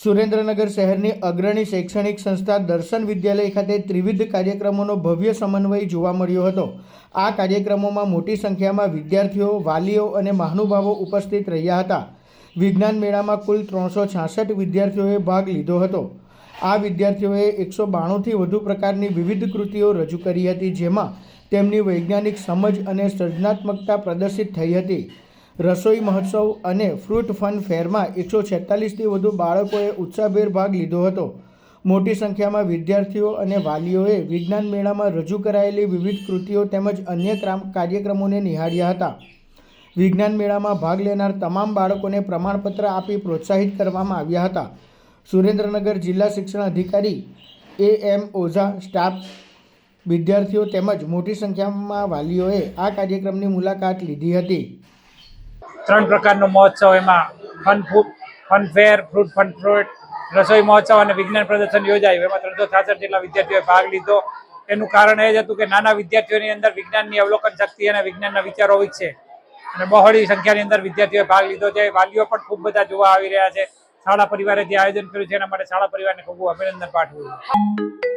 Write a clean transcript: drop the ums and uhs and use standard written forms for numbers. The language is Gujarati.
સુરેન્દ્રનગર શહેરની અગ્રણી શૈક્ષણિક સંસ્થા દર્શન વિદ્યાલય ખાતે ત્રિવિધ કાર્યક્રમોનો ભવ્ય સમન્વય જોવા મળ્યો હતો। આ કાર્યક્રમોમાં મોટી સંખ્યામાં વિદ્યાર્થીઓ, વાલીઓ અને મહાનુભાવો ઉપસ્થિત રહ્યા હતા। વિજ્ઞાન મેળામાં કુલ 366 વિદ્યાર્થીઓએ ભાગ લીધો હતો। આ વિદ્યાર્થીઓએ 192થી વધુ પ્રકારની વિવિધ કૃતિઓ રજૂ કરી હતી, જેમાં તેમની વૈજ્ઞાનિક સમજ અને સર્જનાત્મકતા પ્રદર્શિત થઈ હતી। રસોઈ મહોત્સવ અને ફ્રૂટ ફન ફેરમાં 146થી વધુ બાળકોએ ઉત્સાહભેર ભાગ લીધો હતો। મોટી સંખ્યામાં વિદ્યાર્થીઓ અને વાલીઓએ વિજ્ઞાન મેળામાં રજૂ કરાયેલી વિવિધ કૃતિઓ તેમજ અન્ય કાર્યક્રમોને નિહાળ્યા હતા। વિજ્ઞાન મેળામાં ભાગ લેનાર તમામ બાળકોને પ્રમાણપત્ર આપી પ્રોત્સાહિત કરવામાં આવ્યા હતા। સુરેન્દ્રનગર જિલ્લા શિક્ષણ અધિકારી AM ઓઝા, સ્ટાફ, વિદ્યાર્થીઓ તેમજ મોટી સંખ્યામાં વાલીઓએ આ કાર્યક્રમની મુલાકાત લીધી હતી। 3 પ્રકારનો મહોત્સવ, એમાં fun fair, fruit fun fruit, રસોઈ મહોત્સવ અને વિજ્ઞાન પ્રદર્શન યોજાયું। એમાં 366 જેટલા વિદ્યાર્થીઓએ ભાગ લીધો। એનું કારણ એ જ હતું કે નાના વિદ્યાર્થીઓની અંદર વિજ્ઞાનની અવલોકન શક્તિ અને વિજ્ઞાનના વિચારો વિકસે અને બહોળી સંખ્યાની અંદર વિદ્યાર્થીઓએ ભાગ લીધો છે। વાલીઓ પણ ખૂબ બધા જોવા આવી રહ્યા છે। શાળા પરિવારે જે આયોજન કર્યું છે એના માટે શાળા પરિવારને ખૂબ અભિનંદન પાઠવું।